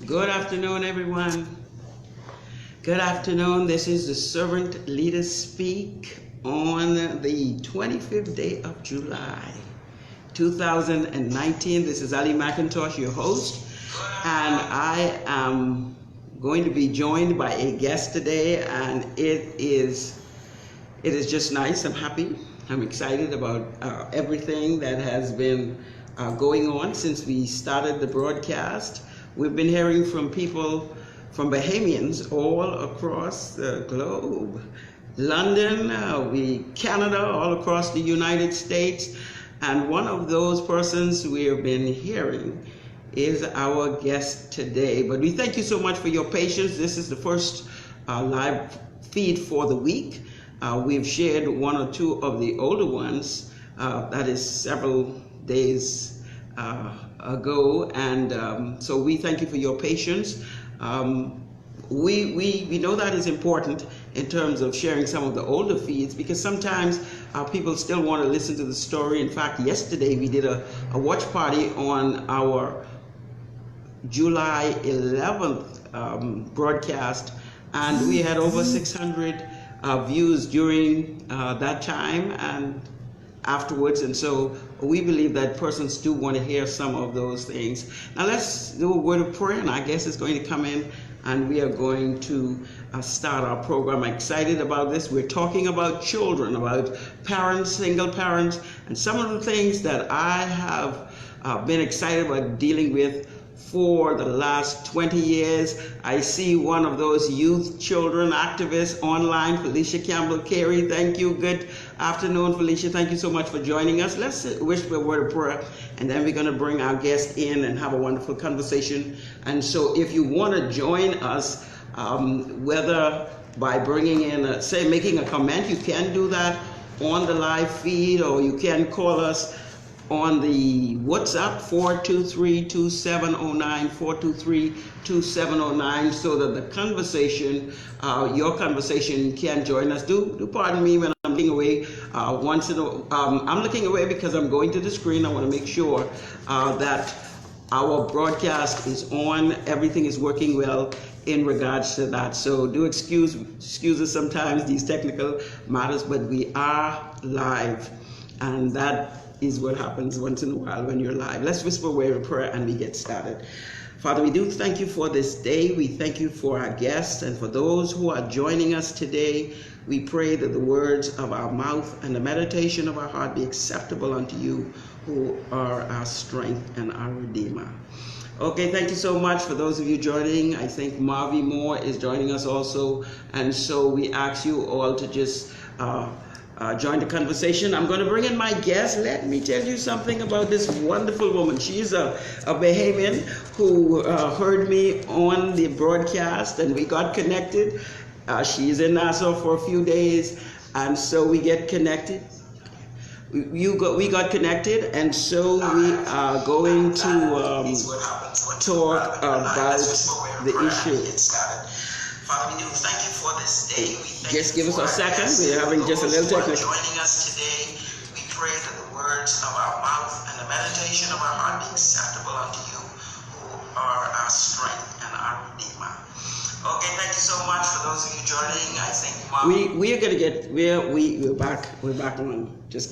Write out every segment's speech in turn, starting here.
Good afternoon, everyone. Good afternoon. This is the Servant Leaders Speak on the 25th day of July, 2019. This is Ali McIntosh, your host, and I am going to be joined by a guest today, and it is just nice. I'm happy. I'm excited about everything that has been going on since we started the broadcast. We've been hearing from people, from Bahamians all across the globe. London, Canada, all across the United States. And one of those persons we have been hearing is our guest today. But we thank you so much for your patience. This is the first live feed for the week. We've shared one or two of the older ones, that is several days ago, and so we thank you for your patience. We know that is important in terms of sharing some of the older feeds, because sometimes people still want to listen to the story. In fact, yesterday we did a watch party on our July 11th broadcast, and we had over 600 views during that time and afterwards, and so we believe that persons do want to hear some of those things. Now let's do a word of prayer, and our guest is going to come in and we are going to start our program. I'm excited about this. We're talking about children, about parents, single parents, and some of the things that I have been excited about dealing with for the last 20 years. I see one of those youth children activists online, Felicia Campbell Carey. Thank you. Good afternoon, Felicia. Thank you so much for joining us. Let's wish for a word of prayer, and then we're going to bring our guest in and have a wonderful conversation. And so if you want to join us, whether by bringing in, making a comment, you can do that on the live feed, or you can call us on the WhatsApp 423-2709, 423-2709, so that the conversation, your conversation, can join us. Do pardon me when I'm looking away. I'm looking away because I'm going to the screen. I want to make sure that our broadcast is on. Everything is working well in regards to that. So do excuse us sometimes, these technical matters, but we are live, and that is what happens once in a while when you're live. Let's whisper a word of prayer and we get started. Father, we do thank you for this day. We thank you for our guests and for those who are joining us today. We pray that the words of our mouth and the meditation of our heart be acceptable unto you, who are our strength and our Redeemer. Okay, thank you so much for those of you joining. I think Marvy Moore is joining us also, and so we ask you all to just join the conversation. I'm going to bring in my guest. Let me tell you something about this wonderful woman. She's a Bahamian who heard me on the broadcast, and we got connected. She's in Nassau for a few days, and so we get connected. We got connected, and so we are going to talk about the issue. Father, we do thank you for this day. Just give us a second. We're having just a little technical. Joining us today, we pray that the words of our mouth and the meditation of our heart be acceptable unto you, who are our strength and our Redeemer. Okay, thank you so much for those of you joining. I think we're back. We're back on. Just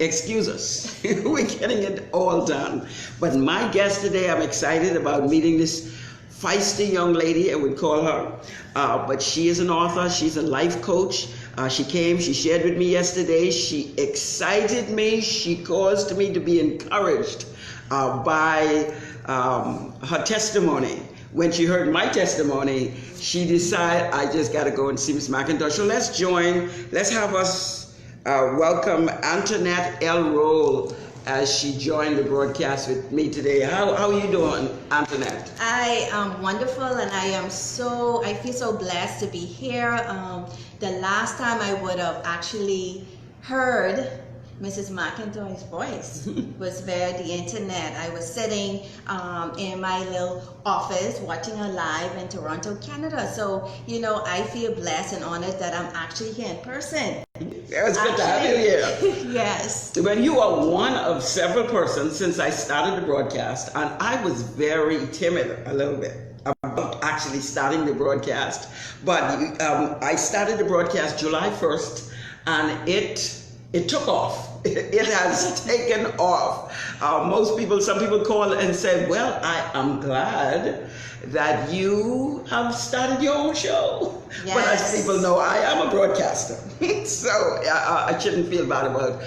excuse us. We're getting it all done. But my guest today, I'm excited about meeting this feisty young lady, I would call her, but she is an author. She's a life coach. She came, she shared with me yesterday. She excited me. She caused me to be encouraged by her testimony. When she heard my testimony, she decided, I just got to go and see Miss McIntosh. So let's have us welcome Antionette Rolle as she joined the broadcast with me today. How are you doing, Antionette? I am wonderful, and I feel so blessed to be here. The last time I would have actually heard Mrs. McIntosh's voice was via the internet. I was sitting in my little office watching her live in Toronto, Canada. So, you know, I feel blessed and honored that I'm actually here in person. It's good to have you here. Yes. Well, you are one of several persons since I started the broadcast, and I was very timid a little bit about actually starting the broadcast. But I started the broadcast July 1st, and it took off. It has taken off. Some people call and say, well, I am glad that you have started your own show. Yes. But as people know, I am a broadcaster. So I shouldn't feel bad about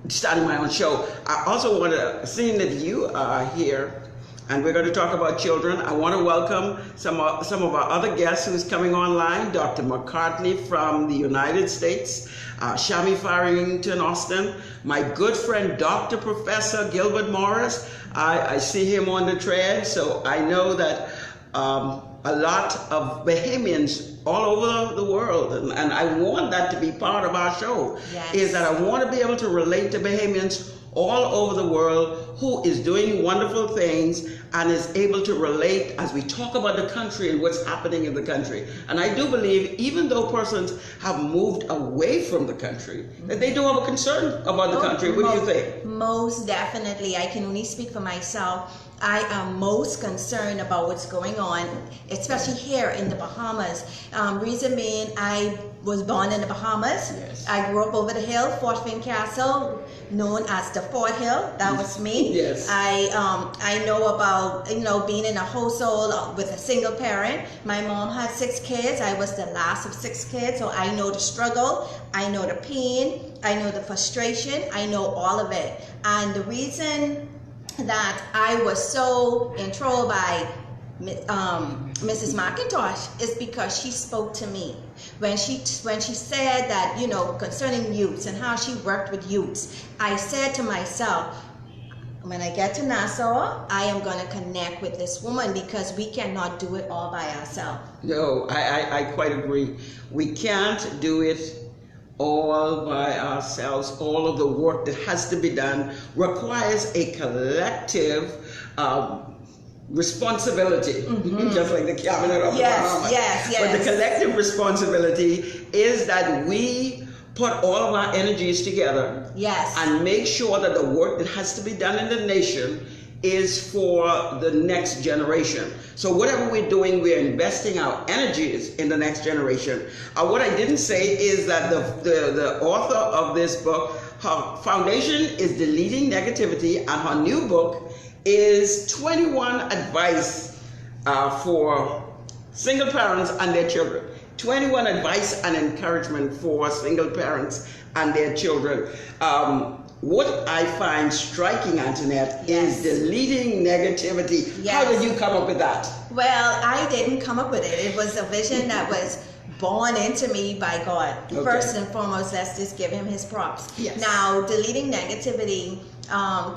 starting my own show. I also want to, seeing that you are here, and we're going to talk about children, I want to welcome some of our other guests who's coming online. Dr. McCartney from the United States, Shami Farrington Austin, my good friend Dr. Professor Gilbert Morris. I see him on the trail, so I know that a lot of Bahamians all over the world, and I want that to be part of our show, yes. is that I want to be able to relate to Bahamians all over the world who is doing wonderful things and is able to relate as we talk about the country and what's happening in the country. And I do believe, even though persons have moved away from the country, that they do have a concern about the country. What do you think? Most definitely. I can only speak for myself. I am most concerned about what's going on, especially here in the Bahamas. Reason being, I was born in the Bahamas. Yes. I grew up over the hill, Fort Finn Castle, known as the Fort Hill. That was me. Yes. I know about, you know, being in a household with a single parent. My mom had 6 kids. I was the last of 6 kids, so I know the struggle. I know the pain. I know the frustration. I know all of it. And the reason that I was so enthralled by Mrs. McIntosh is because she spoke to me when she said that, you know, concerning youths and how she worked with youths. I said to myself, when I get to Nassau, I am going to connect with this woman because we cannot do it all by ourselves. No, I quite agree. We can't do it all by ourselves. All of the work that has to be done requires a collective responsibility, just like the cabinet of the Bahamas. Yes. But the collective responsibility is that we put all of our energies together, yes, and make sure that the work that has to be done in the nation is for the next generation. So whatever we're doing, we're investing our energies in the next generation. What I didn't say is that the author of this book, her foundation is Deleting Negativity, and her new book is 21 Advice for Single Parents and Their Children. 21 advice and encouragement for single parents and their children. What I find striking, Antionette, yes, is deleting negativity. Yes. How did you come up with that? Well, I didn't come up with it. It was a vision that was born into me by God. Okay. First and foremost, let's just give him his props. Yes. Now, deleting negativity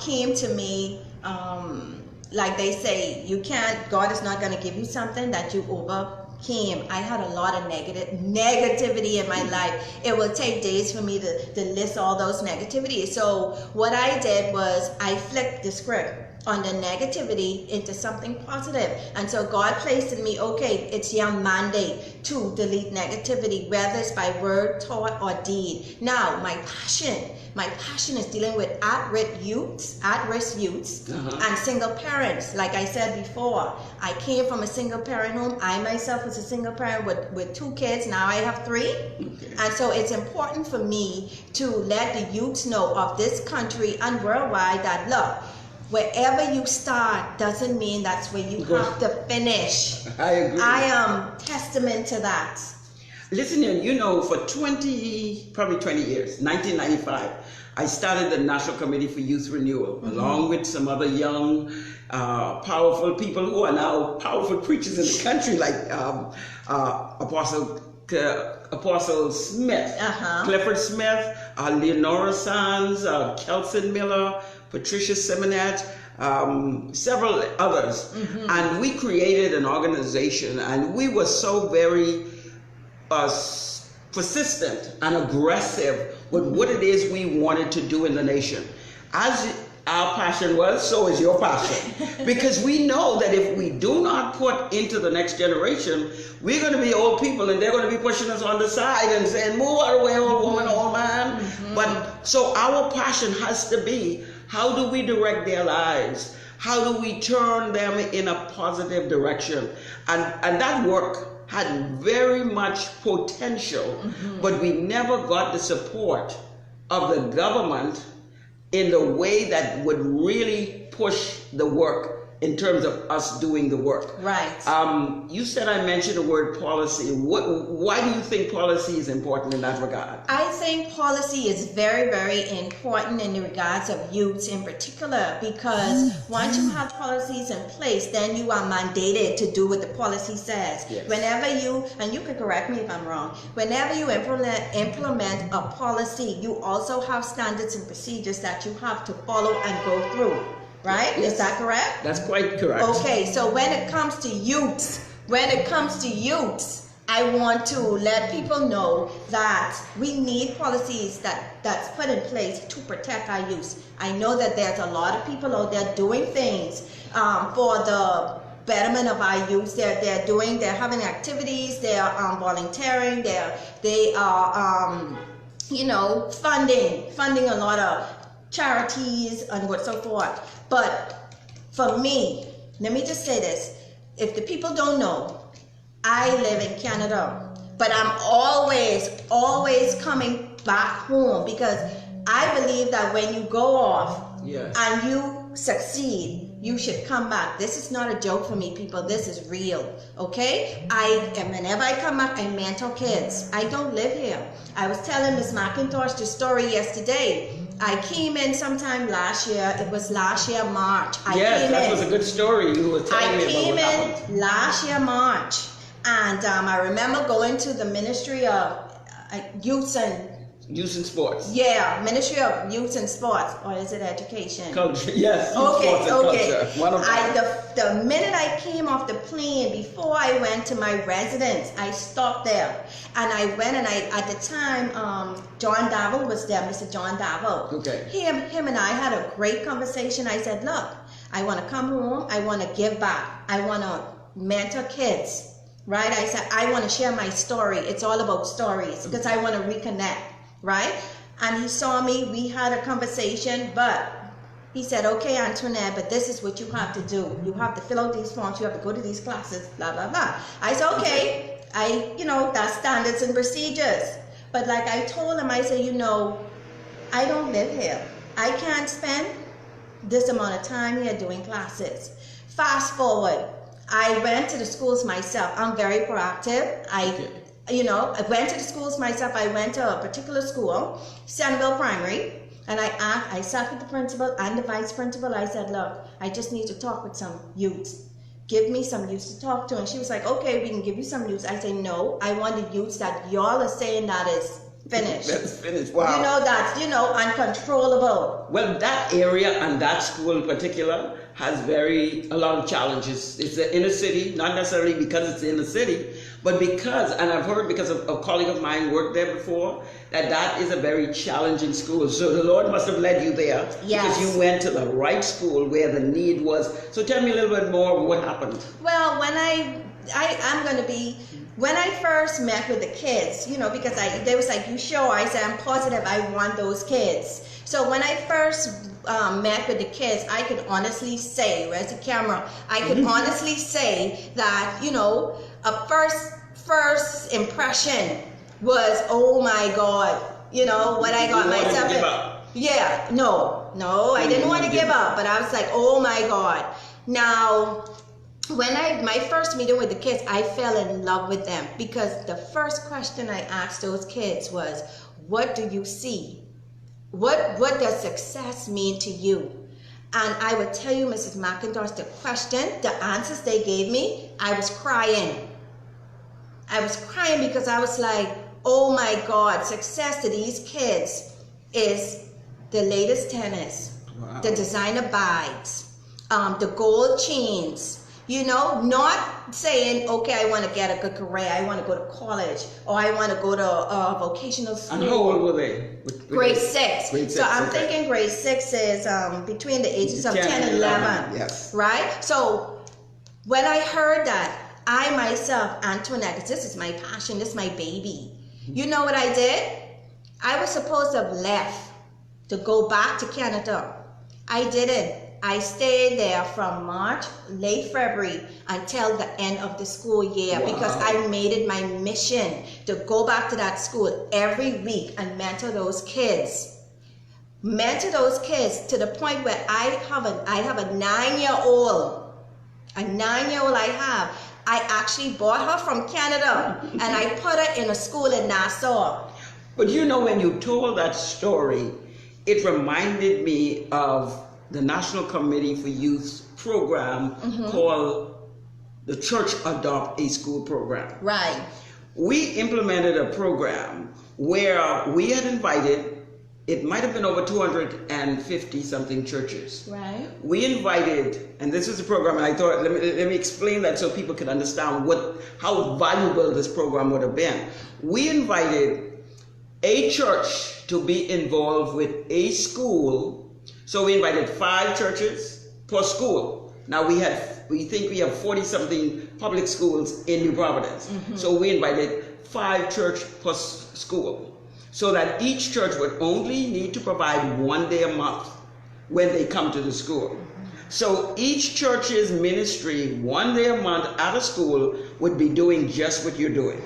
came to me, like they say, God is not going to give you something that you overcame. I had a lot of negativity in my life. It will take days for me to list all those negativities. So what I did was I flipped the script on the negativity into something positive. And so God placed in me, okay, it's your mandate to delete negativity, whether it's by word, thought, or deed. Now, my passion is dealing with at-risk youths, and single parents. Like I said before, I came from a single parent home. I myself was a single parent with 2 kids. Now I have 3. Okay. And so it's important for me to let the youths know of this country and worldwide that, look, wherever you start doesn't mean that's where you have to finish. I agree. I am testament to that. Listen, you know, for probably 20 years, 1995, I started the National Committee for Youth Renewal, along with some other young, powerful people who are now powerful preachers in the country, like Apostle Smith, Clifford Smith, Leonora Sands, Kelson Miller, Patricia Simonette, several others. And we created an organization, and we were so very persistent and aggressive with what it is we wanted to do in the nation. As our passion was, so is your passion. Because we know that if we do not put into the next generation, we're going to be old people and they're going to be pushing us on the side and saying, move out of the way, old woman, old man. But so our passion has to be, how do we direct their lives? How do we turn them in a positive direction? And that work had very much potential, but we never got the support of the government in the way that would really push the work in terms of us doing the work. Right. You said I mentioned the word policy. Why do you think policy is important in that regard? I think policy is very, very important in the regards of youths in particular, because once you have policies in place, then you are mandated to do what the policy says. Yes. Whenever you, and you can correct me if I'm wrong, whenever you implement a policy, you also have standards and procedures that you have to follow and go through. Right? Yes. Is that correct? That's quite correct. Okay, so when it comes to youths, I want to let people know that we need policies that's put in place to protect our youth. I know that there's a lot of people out there doing things for the betterment of our youth. They're having activities, they're volunteering, they are funding a lot of charities and what so forth. But for me, let me just say this. If the people don't know, I live in Canada, but I'm always coming back home, because I believe that when you go off and you succeed, you should come back. This is not a joke for me, people. This is real, okay? Whenever I come back, I mentor kids. I don't live here. I was telling Miss McIntosh the story yesterday. I came in sometime last year. It was last year, March. That was a good story you were telling me about. I came in last year, March. And I remember going to the Ministry of Youth and Sports. Yeah, Ministry of Youth and Sports, or is it Education? Culture, yes. Okay. Culture. One of them. The minute I came off the plane, before I went to my residence, I stopped there, and I went and at the time, John Davil was there, Mr. John Davil. Okay. Him and I had a great conversation. I said, look, I want to come home. I want to give back. I want to mentor kids. Right? I said, I want to share my story. It's all about stories, because I want to reconnect. Right? And he saw me, we had a conversation, but he said, okay, Antionette, but this is what you have to do. You have to fill out these forms, you have to go to these classes, blah, blah, blah. I said, okay, that's standards and procedures. But like I told him, I said, I don't live here. I can't spend this amount of time here doing classes. Fast forward, I went to the schools myself. I'm very proactive. I went to the schools myself. I went to a particular school, Centerville Primary, and I sat with the principal and the vice principal. I said, look, I just need to talk with some youths. Give me some youths to talk to. And she was like, okay, we can give you some youths. I say, no, I want the youths that y'all are saying that is finished. That's finished, wow. That's, uncontrollable. Well, that area and that school in particular has a lot of challenges. It's the inner city, not necessarily because it's in the city, but because, and I've heard because of a colleague of mine worked there before, that is a very challenging school. So the Lord must have led you there. Yes. Because you went to the right school where the need was. So tell me a little bit more of what happened. Well, when I first met with the kids, because they was like, you sure? I said, I'm positive I want those kids. So when I first met with the kids, I could honestly say, where's the camera? I could honestly say that, a first impression was, oh my God, what I got myself in. Yeah, no, I didn't want to give up, but I was like, oh my God. Now, when my first meeting with the kids, I fell in love with them, because the first question I asked those kids was, what do you see? What does success mean to you? And I would tell you, Mrs. McIntosh, the answers they gave me, I was crying. I was crying because I was like, oh my God, success to these kids is the latest tennis, the designer bags, the gold chains, You know, not saying, okay, I want to get a good career, I want to go to college, or I want to go to a vocational school. And how old were they? Grade 6. Grade 6. So I'm okay. thinking grade 6 is between the ages of 10 and 11. Yes. Right? So when I heard that, I myself, Antoinette, 'cause this is my passion, this is my baby. You know what I did? I was supposed to have left to go back to Canada. I didn't. I stayed there from March, late February, until the end of the school year. Wow. Because I made it my mission to go back to that school every week and mentor those kids. Mentor those kids to the point where I have a 9-year-old. A 9-year-old I have. I actually bought her from Canada and I put her in a school in Nassau. But you know, when you told that story, it reminded me of the National Committee for Youth program called the Church Adopt a School program. Right. We implemented a program where we had invited, it might have been over 250 something churches. Right. We invited, and this is a program, and I thought, let me explain that so people can understand how valuable this program would have been. We invited a church to be involved with a school. So we invited 5 churches per school. Now we think we have 40 something public schools in New Providence. So we invited 5 church per school, so that each church would only need to provide 1 day a month when they come to the school. So each church's ministry 1 day a month at a school would be doing just what you're doing.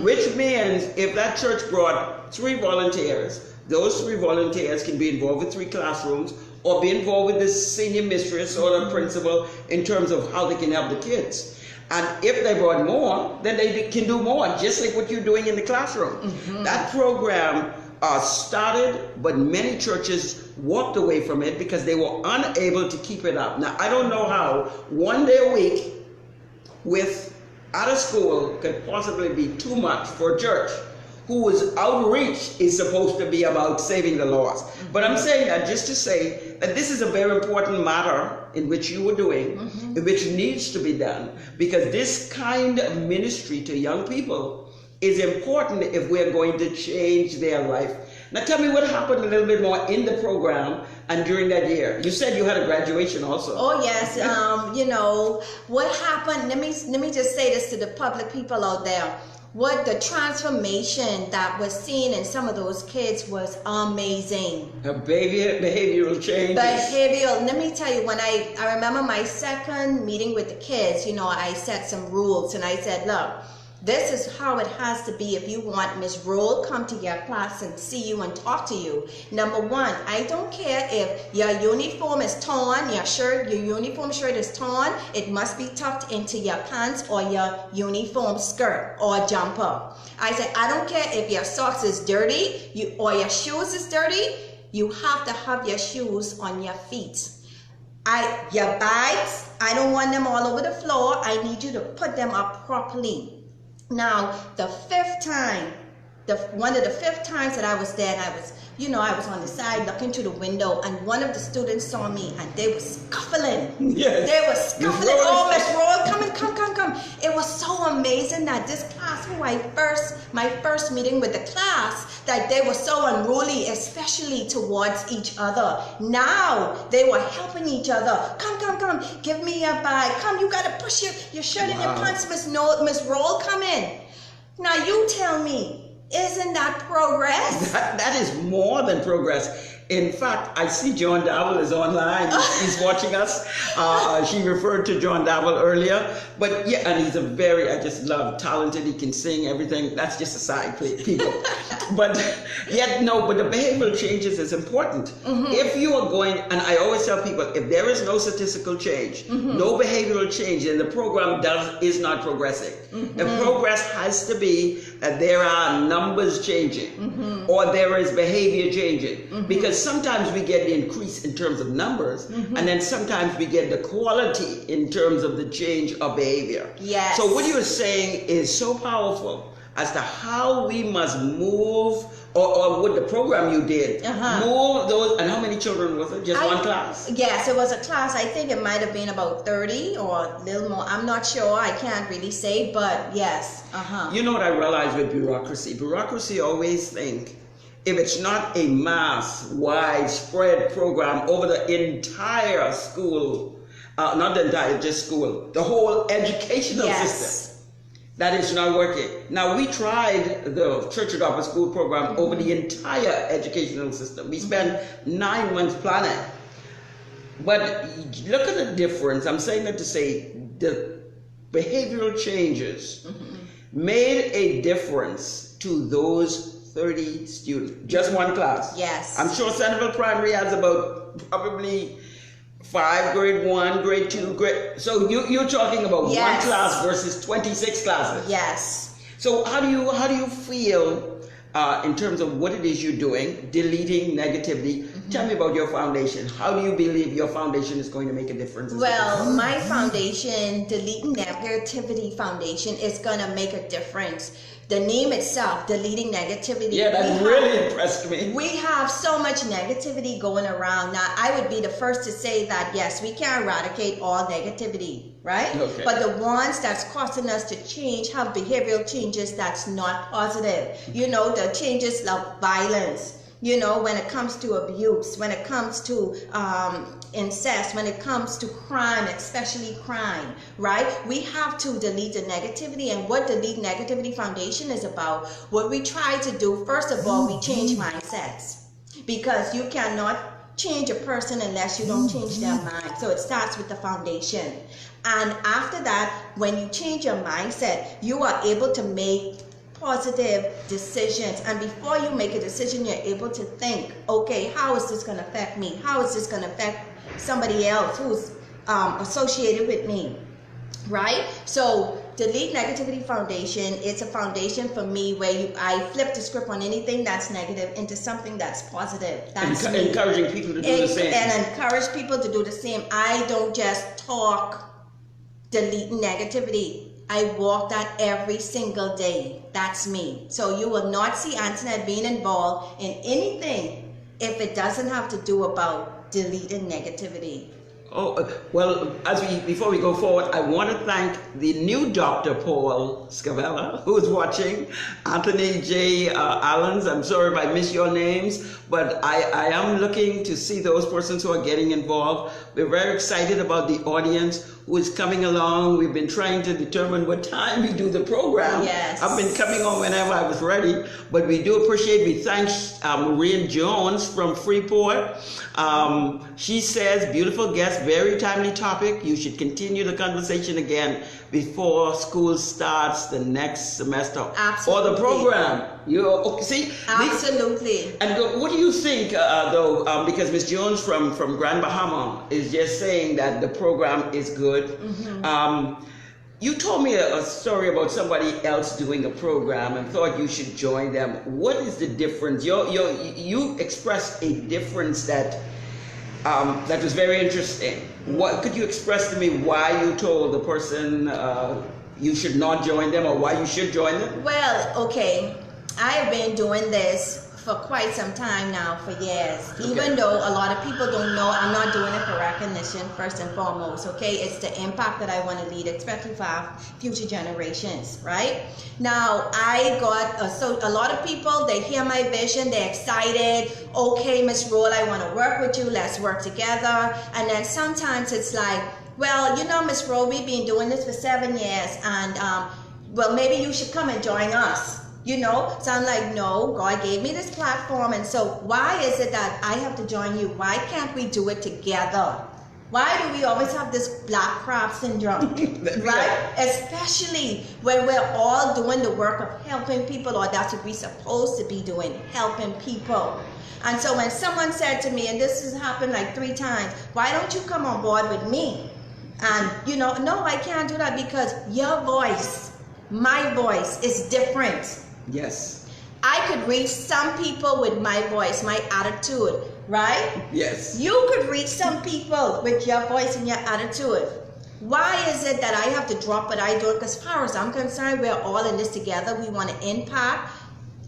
Which means if that church brought 3 volunteers, those 3 volunteers can be involved with 3 classrooms or be involved with the senior mistress or the principal in terms of how they can help the kids. And if they brought more, then they can do more, just like what you're doing in the classroom. That program started, but many churches walked away from it because they were unable to keep it up. Now, I don't know how 1 day a week at a school could possibly be too much for a church whose outreach is supposed to be about saving the lost. But I'm saying that just to say that this is a very important matter in which you were doing, in which needs to be done, because this kind of ministry to young people is important if we're going to change their life. Now tell me what happened a little bit more in the program and during that year. You said you had a graduation also. Oh yes, you know, what happened, let me just say this to the public people out there. What the transformation that was seen in some of those kids was amazing. A behavioral change. Behavioral. Let me tell you, when I remember my second meeting with the kids, you know, I set some rules and I said, look, this is how it has to be if you want Miss Rolle come to your class and see you and talk to you. Number 1, I don't care if your uniform is torn, your uniform shirt is torn, it must be tucked into your pants or your uniform skirt or jumper. I said, I don't care if your socks is dirty or your shoes is dirty, you have to have your shoes on your feet. Your bags, I don't want them all over the floor, I need you to put them up properly. Now, the 5th time, one of the 5th times that I was there, and I was on the side looking to the window, and one of the students saw me, and they were scuffling. Yes. They were scuffling. Oh, Miss Rolle, come. It was so amazing that this class, my first meeting with the class, that they were so unruly, especially towards each other. Now, they were helping each other. Come, give me your bag. Come, you got to push your shirt in your pants, Miss Rolle, come in. Now, you tell me, isn't that progress? That is more than progress. In fact, I see John Davil is online. He's watching us. She referred to John Davil earlier. But yeah, and he's I just love, talented. He can sing, everything. That's just a side people. But the behavioral changes is important. If you are going, and I always tell people, if there is no statistical change, no behavioral change, then the program is not progressing. The progress has to be that there are numbers changing or there is behavior changing. Because sometimes we get the increase in terms of numbers, and then sometimes we get the quality in terms of the change of behavior. Yes. So what you're saying is so powerful as to how we must move or with the program you did, Uh-huh. more of those, and how many children was it? Just one class? Yes, it was a class. I think it might have been about 30 or a little more. I'm not sure. I can't really say, but yes. You know what I realize with bureaucracy? Bureaucracy always think if it's not a mass, widespread program over the entire school, not the entire, just school, the whole educational system, that is not working. Now, we tried the Church Adopted School program over the entire educational system. We spent 9 months planning. But look at the difference. I'm saying that to say the behavioral changes made a difference to those 30 students. Just one class. Yes. I'm sure Centerville Primary has about probably 5, grade 1, grade 2, grade. So you're talking about one class versus 26 classes. Yes. So how do you feel in terms of what it is you're doing, deleting negativity? Tell me about your foundation. How do you believe your foundation is going to make a difference? Well, my foundation, Deleting Negativity Foundation, is going to make a difference. The name itself, Deleting Negativity. Yeah, that really impressed me. We have so much negativity going around. Now, I would be the first to say that, yes, we can eradicate all negativity, right? Okay. But the ones that's causing us to change have behavioral changes that's not positive. You know, the changes of violence. You know, when it comes to abuse, when it comes to incest, when it comes to crime, especially crime, right? We have to delete the negativity. And what Delete Negativity Foundation is about, what we try to do, first of all, we change mindsets. Because you cannot change a person unless you don't change their mind. So it starts with the foundation. And after that, when you change your mindset, you are able to make positive decisions. And before you make a decision, you're able to think, okay, how is this going to affect me? How is this going to affect somebody else who's associated with me, right? So Delete Negativity Foundation, it's a foundation for me where I flip the script on anything that's negative into something that's positive. That's encouraging people to do the same. And encourage people to do the same. I don't just talk deleting negativity. I walk that every single day. That's me. So you will not see Antionette being involved in anything if it doesn't have to do about deleting negativity. Oh, well, before we go forward, I want to thank the new Dr. Paul Scavella, who is watching, Anthony J. Allens. I'm sorry if I miss your names, but I am looking to see those persons who are getting involved. We're very excited about the audience who is coming along. We've been trying to determine what time we do the program. Yes. I've been coming on whenever I was ready, but we do appreciate, we thank Maureen Jones from Freeport. She says, beautiful guest, very timely topic. You should continue the conversation again before school starts the next semester. Absolutely. Or the program. See? Absolutely. And what do you think, though, because Ms. Jones from Grand Bahama is just saying that the program is good. You told me a story about somebody else doing a program and thought you should join them. What is the difference? You expressed a difference that was very interesting. What could you express to me why you told the person you should not join them or why you should join them? Well, okay, I have been doing this for quite some time now, for years. Okay. Even though a lot of people don't know, I'm not doing it for recognition first and foremost, okay? It's the impact that I want to lead, especially for our future generations, right? Now, I got, a lot of people, they hear my vision, they're excited. Okay, Ms. Rolle, I want to work with you, let's work together. And then sometimes it's like, well, you know, Ms. Rolle, we've been doing this for 7 years, and well, maybe you should come and join us. You know, so I'm like, no, God gave me this platform, and so why is it that I have to join you? Why can't we do it together? Why do we always have this black craft syndrome, right? Especially when we're all doing the work of helping people, or that's what we're supposed to be doing, helping people. And so when someone said to me, and this has happened like 3 times, why don't you come on board with me? And, you know, no, I can't do that because your voice, my voice is different. Yes. I could reach some people with my voice, my attitude, right? Yes. You could reach some people with your voice and your attitude. Why is it that I have to drop what I do? Because as far as I'm concerned, we're all in this together. We want to impact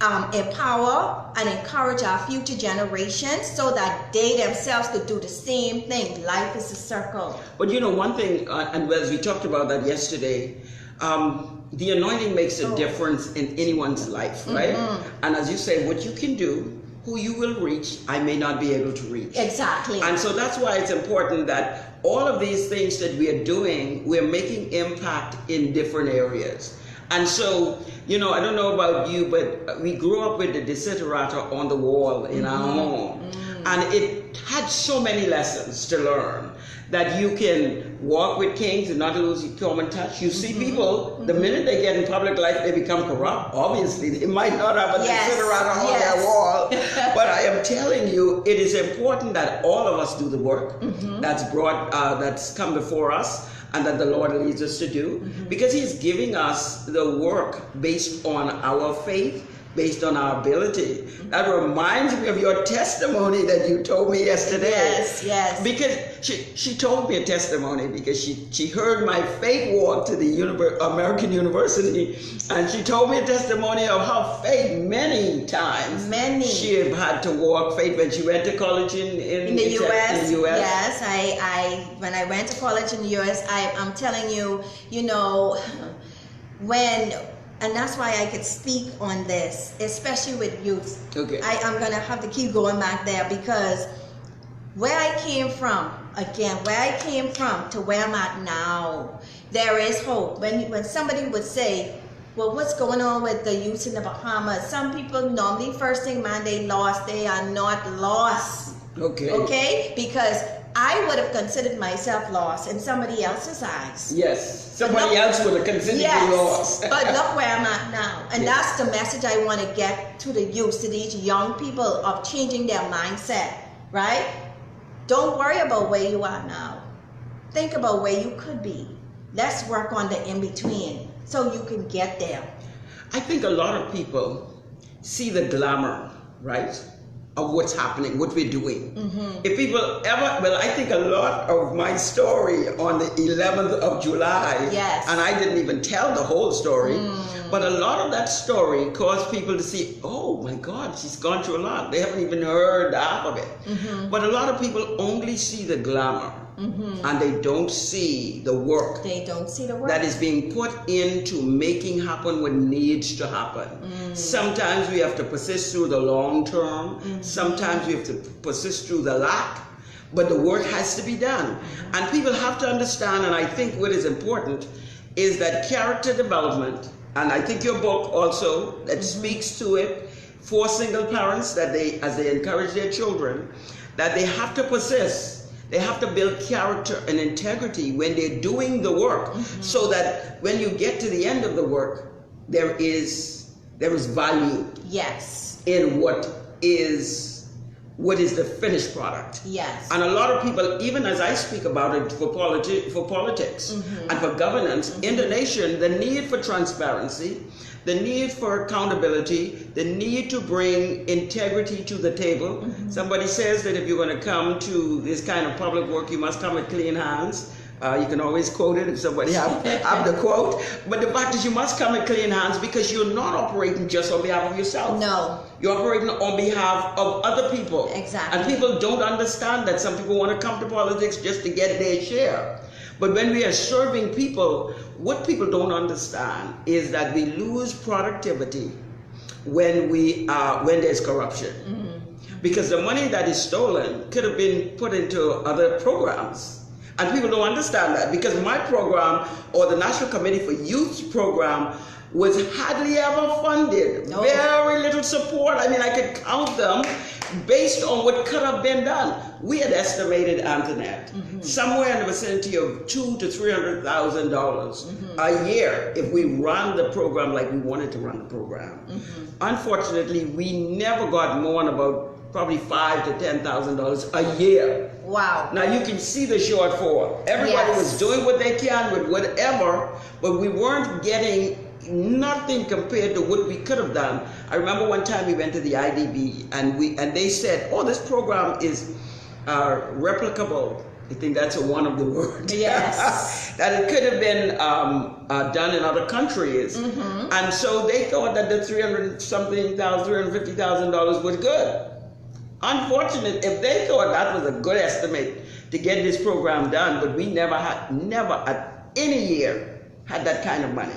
empower and encourage our future generations so that they themselves could do the same thing. Life is a circle. But you know, one thing, and as we talked about that yesterday, the anointing makes a difference in anyone's life, right? And as you say, what you can do, who you will reach, I may not be able to reach. Exactly. And so that's why it's important that all of these things that we are doing, we're making impact in different areas. And so, you know, I don't know about you, but we grew up with the desiderata on the wall in our home. And it had so many lessons to learn, that you can walk with kings and not lose your common touch. You see people, the minute they get in public life, they become corrupt. Obviously, they might not have a desiderata on their wall. But I am telling you, it is important that all of us do the work that's come before us, and that the Lord leads us to do, because He's giving us the work based on our faith, based on our ability. That reminds me of your testimony that you told me yesterday. Yes. Because she told me a testimony because she heard my faith walk to the American University, and she told me a testimony of how faith many times she had to walk faith when she went to college in the US. Yes, I when I went to college in the US, I'm telling you, you know, and that's why I could speak on this, especially with youth. Okay. I'm going to have to keep going back there, because where I came from to where I'm at now, there is hope. When somebody would say, well, what's going on with the youth in the Bahamas? Some people normally first thing, man, they lost. They are not lost. Okay? Because I would have considered myself lost in somebody else's eyes. Yes. Somebody else would have considered you lost. But look where I'm at now. And that's the message I want to get to the youth, to these young people, of changing their mindset, right? Don't worry about where you are now. Think about where you could be. Let's work on the in-between so you can get there. I think a lot of people see the glamour, right, of what's happening, what we're doing. If people I think a lot of my story on the 11th of July, and I didn't even tell the whole story, but a lot of that story caused people to see, oh my God, she's gone through a lot. They haven't even heard half of it. But a lot of people only see the glamour, and they don't see the work. They don't see the work that is being put into making happen what needs to happen. Sometimes we have to persist through the long term. Sometimes we have to persist through the lack. But the work has to be done. And people have to understand, and I think what is important is that character development, and I think your book also that speaks to it, for single parents, that as they encourage their children, that they have to persist. They have to build character and integrity when they're doing the work, so that when you get to the end of the work, there is value. Yes. In what is the finished product. Yes. And a lot of people, even as I speak about it for politics and for governance in the nation, the need for transparency, the need for accountability, the need to bring integrity to the table. Somebody says that if you're going to come to this kind of public work, you must come with clean hands. You can always quote it if somebody have the quote. But the fact is, you must come with clean hands, because you're not operating just on behalf of yourself. No. You're operating on behalf of other people. Exactly. And people don't understand that. Some people want to come to politics just to get their share. But when we are serving people, what people don't understand is that we lose productivity when there's corruption. Because the money that is stolen could have been put into other programs. And people don't understand that, because my program, or the National Committee for Youth's program, was hardly ever funded. No. Very little support. I mean, I could count them based on what could have been done. We had estimated, Antionette, somewhere in the vicinity of $200,000 to $300,000 a year if we run the program like we wanted to run the program. Unfortunately, we never got more than about probably $5,000 to $10,000 a year. Wow. Now you can see the shortfall. Everybody was doing what they can with whatever, but we weren't getting nothing compared to what we could have done. I remember one time we went to the IDB and they said, oh, this program is replicable I think that's one of the words. Yes. That it could have been done in other countries. And so they thought that the $350,000 was good. Unfortunate, if they thought that was a good estimate to get this program done, but we never at any year had that kind of money.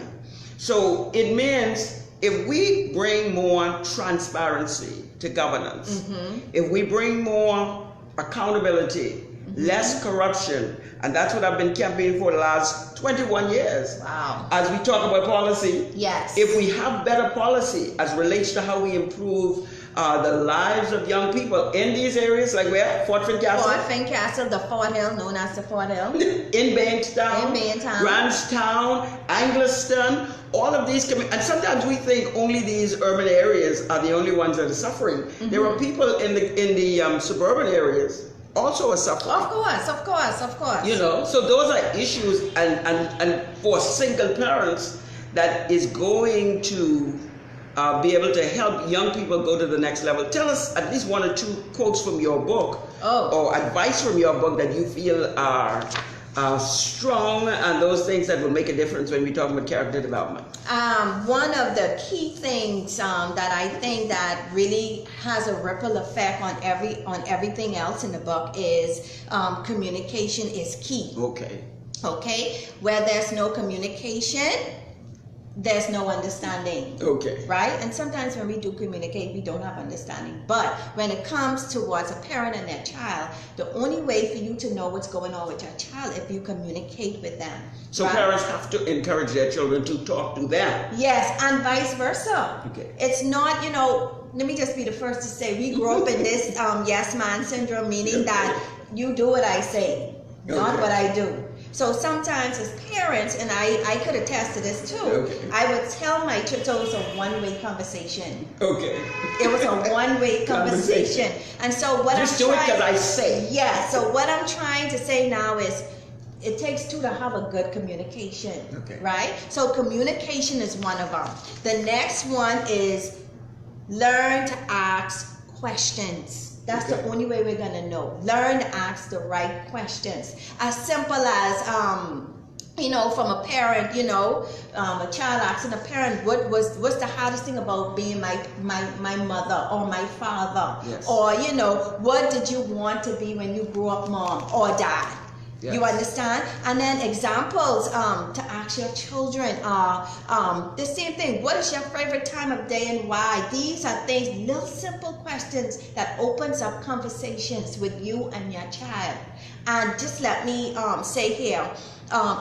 So it means if we bring more transparency to governance, if we bring more accountability, less corruption, and that's what I've been campaigning for the last 21 years. Wow. As we talk about policy, Yes. if we have better policy as relates to how we improve the lives of young people in these areas, like where? Fort Fincastle? Fort Fincastle, the Fort Hill, known as the Fort Hill. In Bankstown, Grantstown, Anglestown, all of these, and sometimes we think only these urban areas are the only ones that are suffering. There are people in the suburban areas also are suffering. Of course. You know, so those are issues, and for single parents, that is going to be able to help young people go to the next level. Tell us at least one or two quotes from your book, or advice from your book that you feel are strong, and those things that will make a difference when we talk about character development. One of the key things that I think that really has a ripple effect on everything else in the book is communication is key. Okay, where there's no communication, there's no understanding. Okay. Right? And sometimes when we do communicate, we don't have understanding. But when it comes towards a parent and their child, the only way for you to know what's going on with your child if you communicate with them. So right? parents have to encourage their children to talk to them. Yes, and vice versa. Okay. It's not, let me just be the first to say, we grew up in this yes man syndrome, meaning that you do what I say, not what I do. So sometimes as parents, and I could attest to this too, I would tell my children, so it was a one-way conversation. Okay. It was a one-way conversation. And so what Just do it because I say. Yeah, so what I'm trying to say now is, it takes two to have a good communication, right? So communication is one of them. The next one is learn to ask questions. That's the only way we're going to know. Learn to ask the right questions. As simple as, from a parent, a child asking a parent, what's the hardest thing about being my mother or my father? Yes. Or, what did you want to be when you grew up, mom or dad? Yes. You understand? And then examples to ask your children are the same thing. What is your favorite time of day and why? These are things, little simple questions that opens up conversations with you and your child. And just let me say here,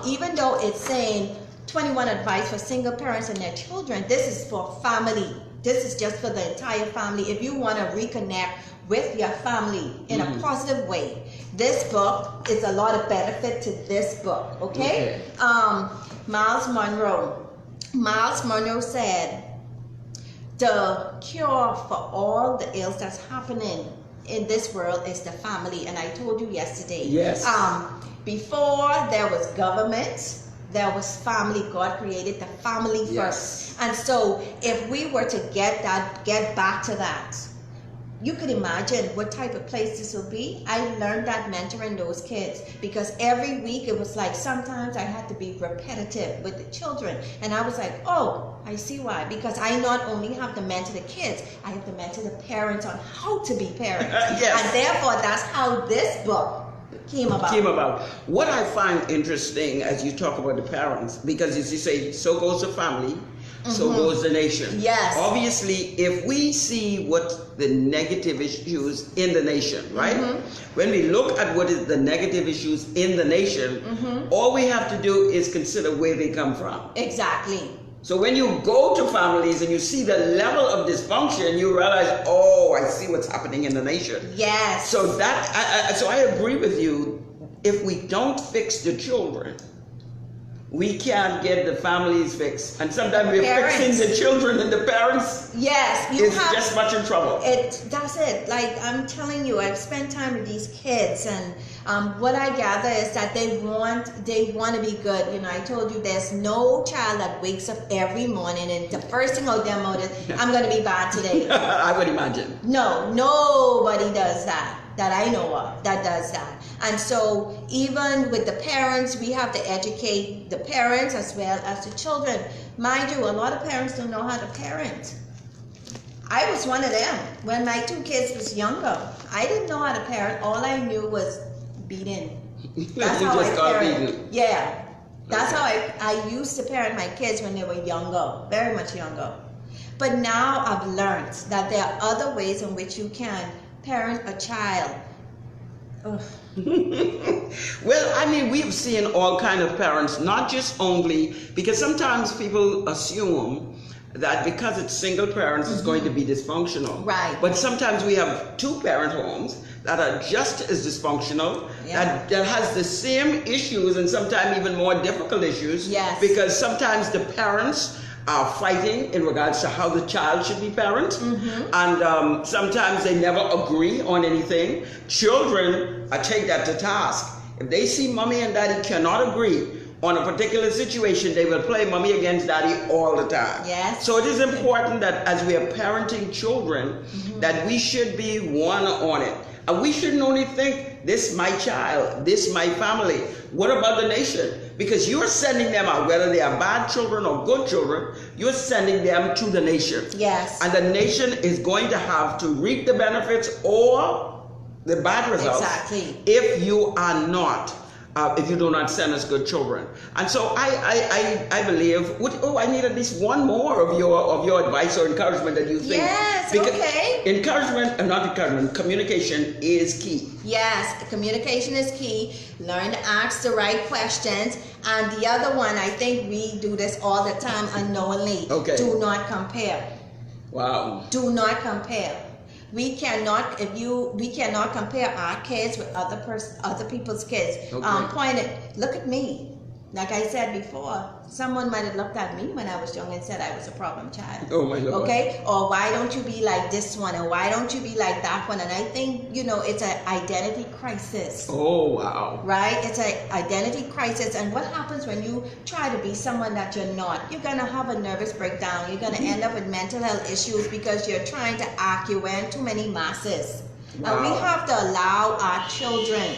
even though it's saying 21 advice for single parents and their children, this is for family. This is just for the entire family. If you want to reconnect with your family in a positive way, this book is a lot of benefit to this book, okay? Miles Monroe said, the cure for all the ills that's happening in this world is the family. And I told you yesterday, before there was government, there was family. God created the family first. And so if we were to get back to that, you could imagine what type of place this will be. I learned that mentoring those kids, because every week it was like sometimes I had to be repetitive with the children. And I was like, oh, I see why. Because I not only have to mentor the kids, I have to mentor the parents on how to be parents. And therefore, that's how this book came about. What I find interesting as you talk about the parents, because as you say, so goes the family, so goes the nation. Yes. Obviously, if we see what the negative issues in the nation, right? When we look at what is the negative issues in the nation, all we have to do is consider where they come from. Exactly. So when you go to families and you see the level of dysfunction, you realize, oh, I see what's happening in the nation. Yes. So so I agree with you. If we don't fix the children, we can't get the families fixed. And sometimes we're fixing the children and the parents. Yes. Is just much in trouble. That's it. Like I'm telling you, I've spent time with these kids, and what I gather is that they want to be good. I told you there's no child that wakes up every morning and the first thing out their mouth is, I'm going to be bad today. I would imagine. No, nobody does that I know of that does that. And so even with the parents, we have to educate the parents as well as the children. Mind you, a lot of parents don't know how to parent. I was one of them. When my two kids was younger, I didn't know how to parent. All I knew was beating. That's how I parent. Yeah. That's how I used to parent my kids when they were younger, very much younger. But now I've learned that there are other ways in which you can parent a child. Well, I mean, we've seen all kind of parents, not just only, because sometimes people assume that because it's single parents, it's going to be dysfunctional. Right. But sometimes we have two parent homes that are just as dysfunctional, that has the same issues and sometimes even more difficult issues. Yes. Because sometimes the parents are fighting in regards to how the child should be parented, and sometimes they never agree on anything. Children take that to task. If they see mommy and daddy cannot agree on a particular situation, they will play mommy against daddy all the time. Yes. So it is important that as we are parenting children, that we should be one on it. And we shouldn't only think, this my child, this my family. What about the nation? Because you're sending them out, whether they are bad children or good children, you're sending them to the nation. Yes. And the nation is going to have to reap the benefits or the bad results. Exactly. If you are not, if you do not send us good children. And so I believe, I need at least one more of your advice or encouragement that you think. Yes, because okay. Communication is key. Yes, communication is key. Learn to ask the right questions. And the other one, I think we do this all the time unknowingly. Okay. Do not compare. Wow. Do not compare. We cannot compare our kids with other people's kids. Okay. Look at me. Like I said before, someone might have looked at me when I was young and said I was a problem child. Oh my Lord. Okay? Or why don't you be like this one? Or why don't you be like that one? And I think, it's an identity crisis. Oh, wow. Right? It's an identity crisis. And what happens when you try to be someone that you're not? You're going to have a nervous breakdown. You're going to end up with mental health issues because you're trying to act. You're wearing too many masks. Wow. And we have to allow our children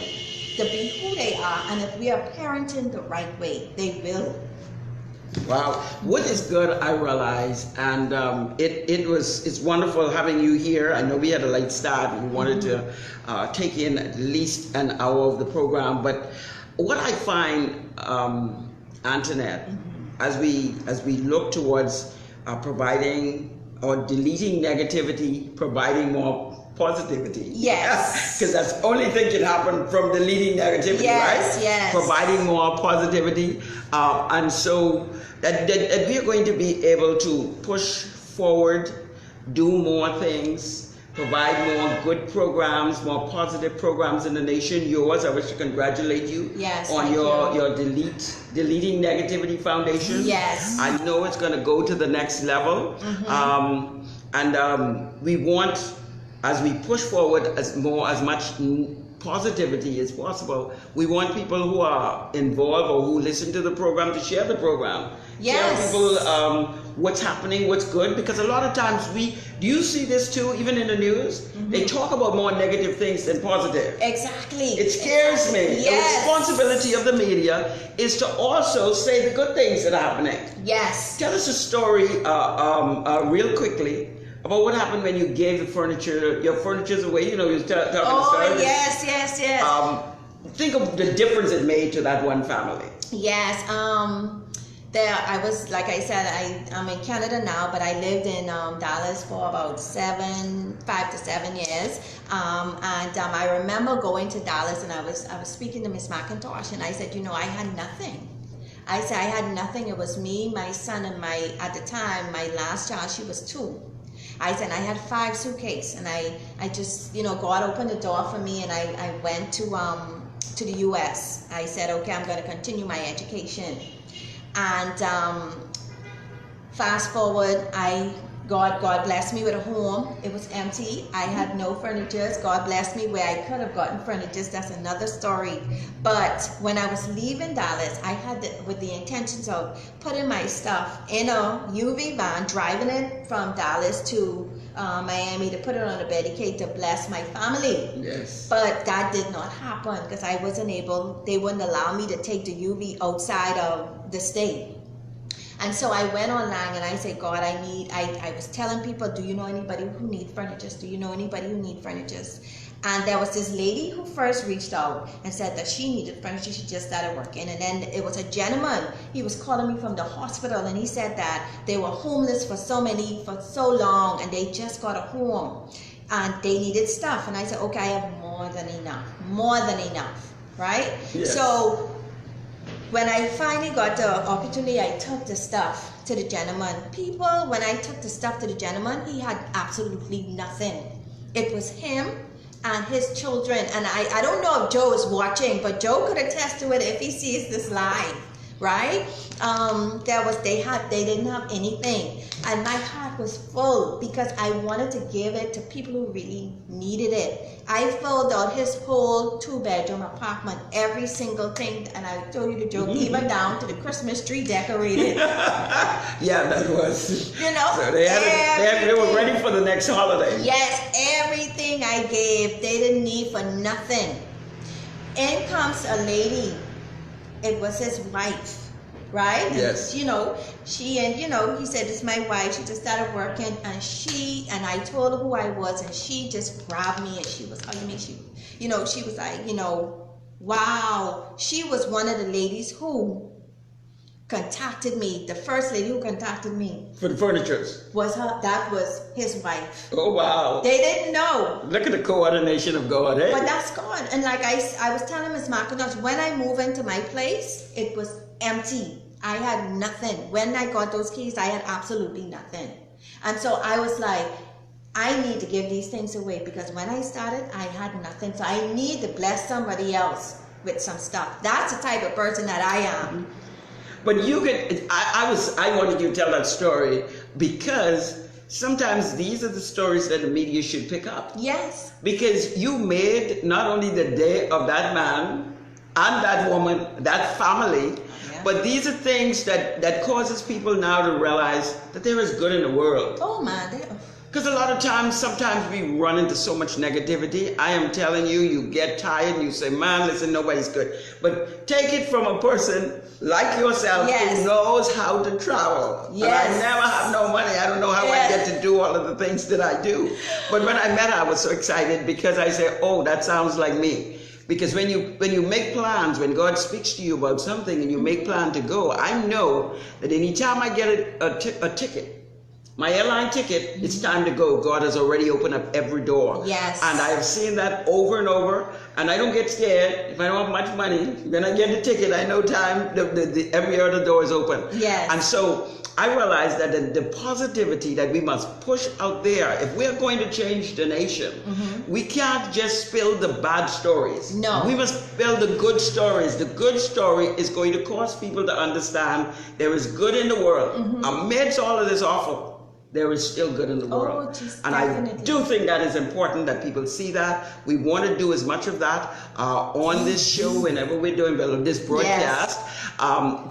to be who they are, and if we are parenting the right way, they will. Wow, what is good, I realize, and it's wonderful having you here. I know we had a late start. We wanted to take in at least an hour of the program, but what I find, Antionette, as we look towards providing or deleting negativity, providing more positivity. Yes. Because that's the only thing can happen from deleting negativity, yes, right? Yes. Providing more positivity. And so that we are going to be able to push forward, do more things, provide more good programs, more positive programs in the nation. Yours, I wish to congratulate you on your Deleting Negativity Foundation. Yes. I know it's going to go to the next level. We want, as we push forward as much positivity as possible, we want people who are involved or who listen to the program to share the program. Yes. Tell people what's happening, what's good, because a lot of times do you see this too, even in the news? They talk about more negative things than positive. Exactly. It scares me. Yes. The responsibility of the media is to also say the good things that are happening. Yes. Tell us a story real quickly about what happened when you gave your furnitures away. You were talking to service. Yes. Think of the difference it made to that one family. Yes. I was, like I said, I'm in Canada now, but I lived in Dallas for about 5 to 7 years. I remember going to Dallas, and I was speaking to Miss McIntosh, and I said, I had nothing. I said I had nothing. It was me, my son, and at the time, my last child, she was 2. I said I had 5 suitcases, and I just, God opened the door for me, and I went to the U.S. I said, okay, I'm going to continue my education. And fast forward, God blessed me with a home. It was empty. I had no furniture. God blessed me where I could have gotten furniture. That's another story. But when I was leaving Dallas, I had with the intentions of putting my stuff in a UV van, driving it from Dallas to Miami to put it on a Medicaid to bless my family. Yes. But that did not happen because I wasn't able, they wouldn't allow me to take the UV outside of the state. And so I went online and I said, God, I was telling people, do you know anybody who need furniture? Do you know anybody who need furniture? And there was this lady who first reached out and said that she needed furniture. She just started working. And then it was a gentleman. He was calling me from the hospital and he said that they were homeless for so long and they just got a home and they needed stuff. And I said, okay, I have more than enough, right? Yes. So when I finally got the opportunity, I took the stuff to the gentleman. When I took the stuff to the gentleman, he had absolutely nothing. It was him and his children. And I don't know if Joe is watching, but Joe could attest to it if he sees this live, right? They didn't have anything. And my heart was full because I wanted to give it to people who really needed it. I filled out his whole 2-bedroom apartment, every single thing, and I told you the joke, even down to the Christmas tree decorated. Yeah, that was. You know, so they were ready for the next holiday. Yes, everything I gave, they didn't need for nothing. In comes a lady. It was his wife. Right? Yes. And, he said, it's my wife. She just started working and I told her who I was and she just grabbed me and she was hugging me. She was like, wow. She was one of the ladies who contacted me. The first lady who contacted me. For the furnitures. That was his wife. Oh, wow. They didn't know. Look at the coordination of God, eh? But that's God. And like I was telling Ms. McIntosh, when I moved into my place, it was empty. I had nothing. When I got those keys, I had absolutely nothing. And so I was like, I need to give these things away because when I started, I had nothing. So I need to bless somebody else with some stuff. That's the type of person that I am. But I wanted you to tell that story because sometimes these are the stories that the media should pick up. Yes. Because you made not only the day of that man and that woman, that family, but these are things that causes people now to realize that there is good in the world. Oh man. Because a lot of times, sometimes we run into so much negativity. I am telling you, you get tired and you say, man, listen, nobody's good. But take it from a person like yourself who knows how to travel. Yes. And I never have no money. I don't know how I get to do all of the things that I do. But when I met her, I was so excited because I said, oh, that sounds like me. Because when you make plans, when God speaks to you about something and you make plan to go, I know that anytime I get a ticket, my airline ticket, it's time to go. God has already opened up every door. Yes. And I have seen that over and over. And I don't get scared. If I don't have much money, when I get the ticket, I know time, every other door is open. Yes. And so I realized that the positivity that we must push out there, if we're going to change the nation, we can't just spill the bad stories. No. We must spill the good stories. The good story is going to cause people to understand there is good in the world. Amidst all of this awful, there is still good in the world. And definitely. I do think that is important that people see that. We want to do as much of that on this show whenever we're doing this broadcast.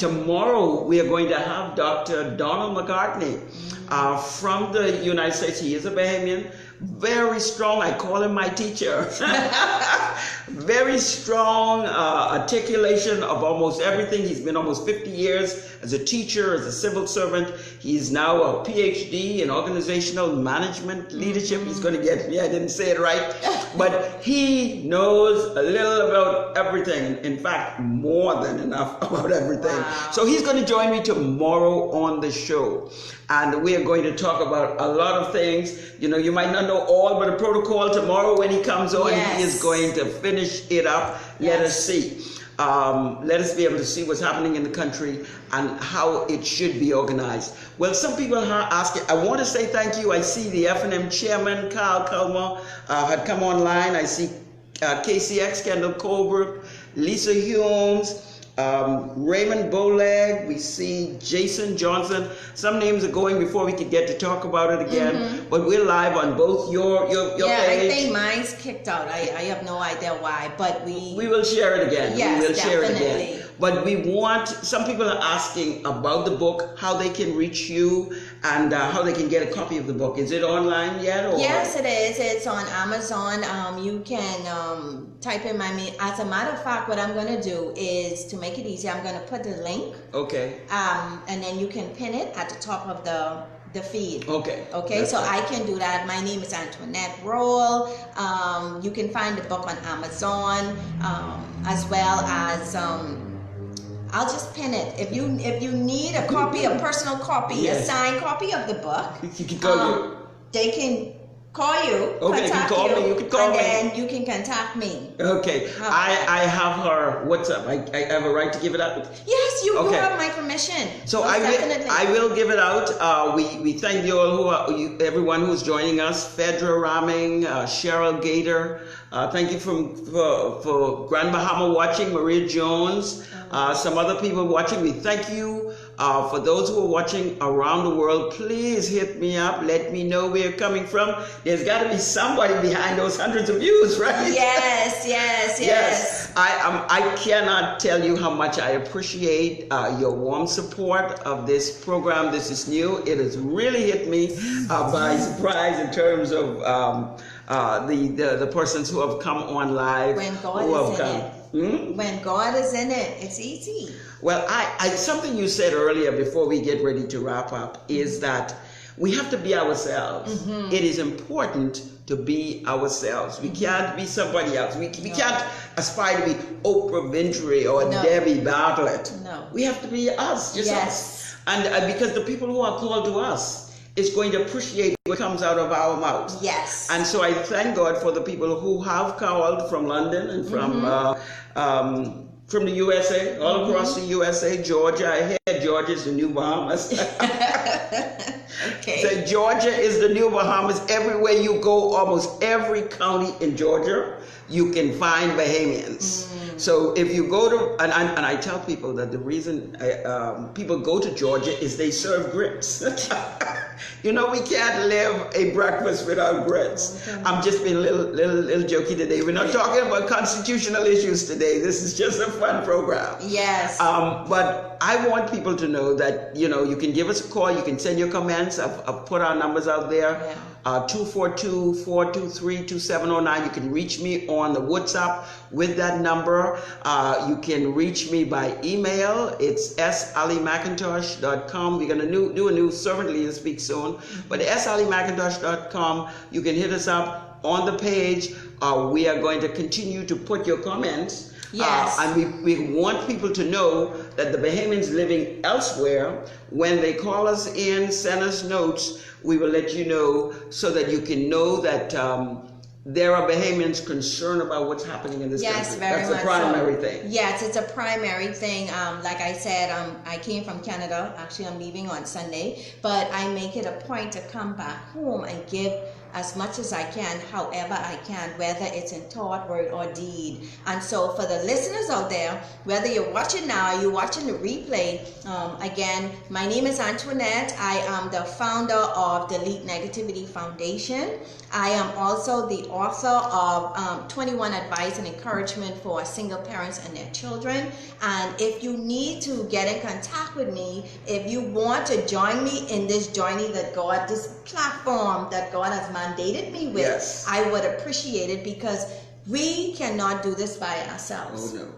Tomorrow we are going to have Dr. Donald McCartney from the United States. He is a Bahamian. Very strong. I call him my teacher. Very strong articulation of almost everything. He's been almost 50 years as a teacher, as a civil servant. He's now a PhD in organizational management leadership. He's going to get, I didn't say it right, but he knows a little about everything. In fact, more than enough about everything. Wow. So he's going to join me tomorrow on the show. And we are going to talk about a lot of things. You might not know all, but the protocol tomorrow when he comes on, he is going to finish it up. Let us see. Let us be able to see what's happening in the country and how it should be organized. Well, some people are asking, I want to say thank you. I see the F&M chairman, Carl Culmer, had come online. I see KCX, Kendall Colbert, Lisa Humes, Raymond Bowleg, we see Jason Johnson. Some names are going before we could get to talk about it again, but we're live on both your page. I think mine's kicked out. I have no idea why, but we will share it again. Yes, we will share it definitely. again. But some people are asking about the book, how they can reach you, and how they can get a copy of the book. Is it online yet? Or? Yes, it is. It's on Amazon. You can type in my name. As a matter of fact, what I'm going to do is, to make it easy, I'm going to put the link. Okay. And then you can pin it at the top of the feed. Okay. Okay, so I can do that. My name is Antionette Rolle. You can find the book on Amazon, as well as I'll just pin it. If you need a copy, a personal copy, yes. a signed copy of the book, you can call you. They can call you. Okay, you can call me. You can call me. And then you can contact me. Okay. I have her WhatsApp. I have a right to give it out. Yes, you okay. have my permission. So definitely. I will give it out. We thank you all everyone who's joining us. Fedra Raming, Cheryl Gator. Thank you for Grand Bahama watching. Maria Jones. Some other people watching. We thank you. For those who are watching around the world, please hit me up. Let me know where you're coming from. There's got to be somebody behind those hundreds of views, right? Yes. I cannot tell you how much I appreciate your warm support of this program. This is new. It has really hit me by surprise in terms of the persons who have come on live. When God is in it. When God is in it, it's easy. Well, something you said earlier before we get ready to wrap up is that we have to be ourselves. Mm-hmm. It is important to be ourselves. We can't be somebody else. We can't aspire to be Oprah Winfrey or Debbie Bartlett. No. We have to be us, just us. And because the people who are called to us is going to appreciate what comes out of our mouth. Yes. And so I thank God for the people who have called from London and from the USA, all across the USA, Georgia. I hear Georgia's the new Bahamas. Okay. So Georgia is the new Bahamas. Everywhere you go, almost every county in Georgia, you can find Bahamians. So if you go to, and I tell people that the reason people go to Georgia is they serve grits. You know, we can't live a breakfast without grits. I'm just being a little jokey today. We're not talking about constitutional issues today. This is just a fun program. Yes. But I want people to know that, you know, you can give us a call. You can send your comments. I've put our numbers out there. Yeah. 242-423-2709. You can reach me on the WhatsApp with that number. You can reach me by email. It's sallymacintosh.com. We're going to do a new servant leader speak soon. But sallymacintosh.com, you can hit us up on the page. We are going to continue to put your comments. Yes. And we want people to know that the Bahamians living elsewhere, when they call us in, send us notes, we will let you know so that you can know that there are Bahamians concerned about what's happening in this country. Yes, very much. That's a primary thing. Yes, it's a primary thing. Like I said, I came from Canada. Actually, I'm leaving on Sunday. But I make it a point to come back home and give as much as I can, however I can, whether it's in thought, word, or deed. And so for the listeners out there, whether you're watching now or you're watching the replay, again, my name is Antionette. I am the founder of Delete Negativity Foundation. I am also the author of 21 Advice and Encouragement for Single Parents and their Children. And if you need to get in contact with me, if you want to join me in this journey that God, this platform that God has mandated me with, yes, I would appreciate it, because we cannot do this by ourselves. Oh, no.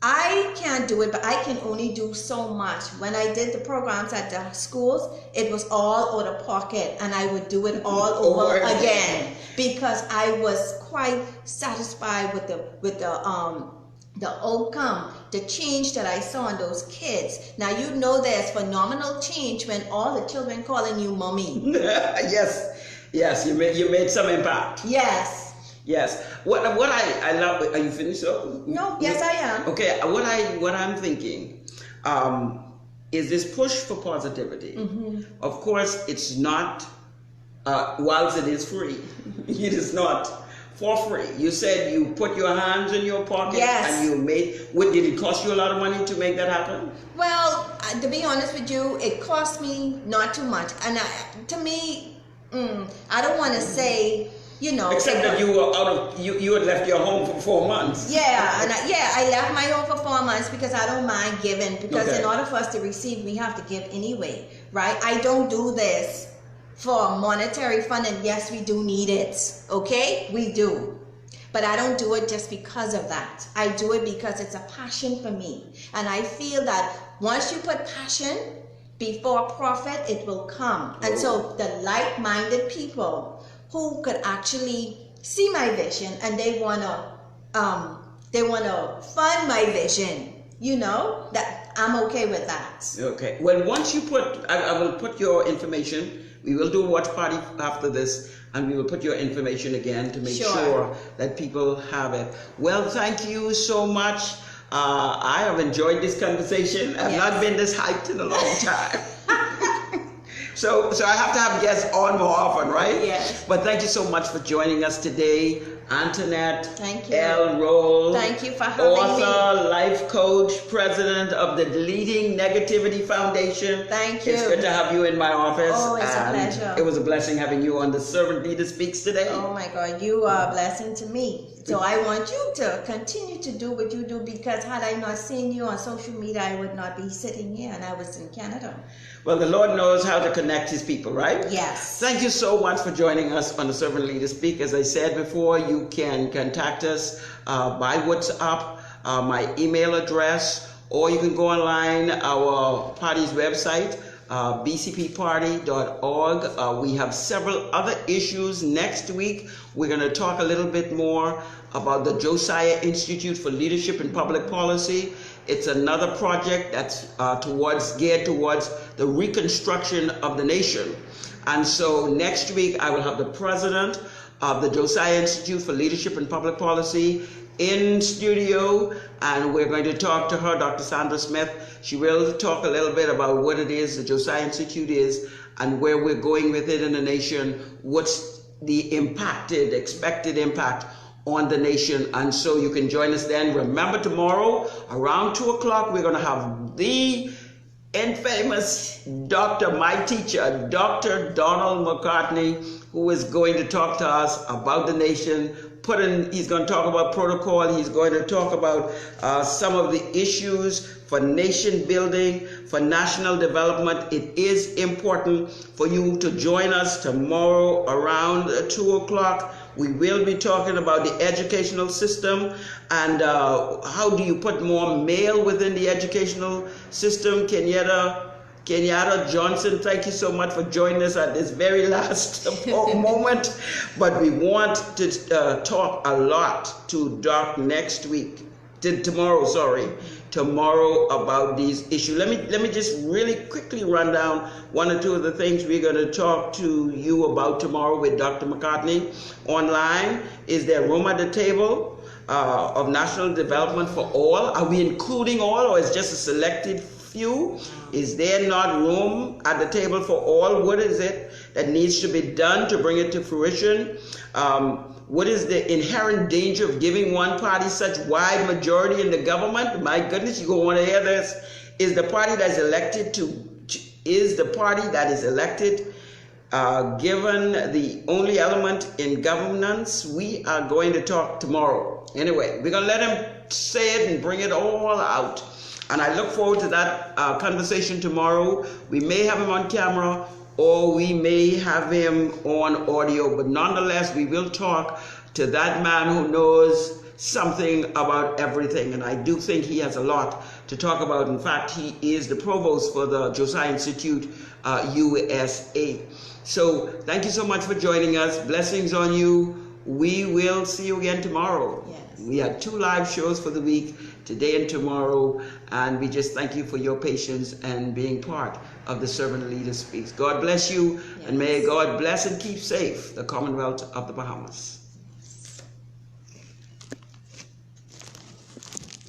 I can't do it, but I can only do so much. When I did the programs at the schools, it was all out of pocket, and I would do it all over again, because I was quite satisfied with the outcome, the change that I saw in those kids. Now, you know there's phenomenal change when all the children calling you mommy. Yes, you made some impact. Yes. Yes. What I love. Are you finished? No. Yes, I am. Okay. What I'm thinking is this push for positivity. Mm-hmm. Of course, it's not. Whilst it is free, it is not for free. You said you put your hands in your pocket, yes, and you made. Did it cost you a lot of money to make that happen? Well, to be honest with you, it cost me not too much, and to me, I don't want to say you know. Except that you were you had left your home for 4 months. Yeah, and I left my home for 4 months because I don't mind giving, because Okay. in order for us to receive, we have to give anyway, right? I don't do this for monetary fund, and yes, we do need it, okay? We do. But I don't do it just because of that. I do it because it's a passion for me. And I feel that once you put passion before profit, it will come. And so the like-minded people who could actually see my vision and they wanna fund my vision, you know, that I'm okay with that. Okay. Well, once you put, I will put your information. We will do a watch party after this, and we will put your information again to make sure that people have it. Well, thank you so much. I have enjoyed this conversation. I've not been this hyped in a long time. So I have to have guests on more often, right? Yes. But thank you so much for joining us today. Antionette Thank you. Rolle. Thank you for having me. Author, life coach, president of the Deleting Negativity Foundation. Thank you. It's good to have you in my office. Oh, it's a and pleasure. It was a blessing having you on the Servant Leader Speaks today. Oh my God, you are a blessing to me. So I want you to continue to do what you do, because had I not seen you on social media, I would not be sitting here, and I was in Canada. Well, the Lord knows how to connect his people, right? Yes. Thank you so much for joining us on the Servant Leader Speak. As I said before, you can contact us by WhatsApp, my email address, or you can go online, our party's website, bcpparty.org. We have several other issues. Next week, we're going to talk a little bit more about the Josiah Institute for Leadership and Public Policy. It's another project that's geared towards the reconstruction of the nation. And so next week, I will have the president of the Josiah Institute for Leadership and Public Policy in studio, and we're going to talk to her, Dr. Sandra Smith. She will talk a little bit about what it is the Josiah Institute is and where we're going with it in the nation, what's the expected impact on the nation. And so you can join us then. Remember, tomorrow around 2 o'clock, we're going to have the infamous Dr. My teacher, Dr. Donald McCartney, who is going to talk to us about the nation. He's going to talk about protocol. He's going to talk about some of the issues for nation building, for national development. It is important for you to join us tomorrow around 2 o'clock. We will be talking about the educational system and how do you put more male within the educational system. Kenyatta Johnson, thank you so much for joining us at this very last moment. But we want to talk a lot to Doc tomorrow about these issues. Let me just really quickly run down one or two of the things we're going to talk to you about tomorrow with Dr. McCartney. Online, is there room at the table of national development for all? Are we including all, or is just a selected few? Is there not room at the table for all? What is it that needs to be done to bring it to fruition? What is the inherent danger of giving one party such wide majority in the government? My goodness, you're going to want to hear this. Is the party that is elected given the only element in governance? We are going to talk tomorrow. Anyway, we're going to let him say it and bring it all out. And I look forward to that conversation tomorrow. We may have him on camera, or we may have him on audio, but nonetheless, we will talk to that man who knows something about everything. And I do think he has a lot to talk about. In fact, he is the provost for the Josiah Institute, USA. So thank you so much for joining us. Blessings on you. We will see you again tomorrow. Yes. We had 2 live shows for the week, today and tomorrow, and we just thank you for your patience and being part of the Servant Leader Speaks. God bless you, and may God bless and keep safe the Commonwealth of the Bahamas.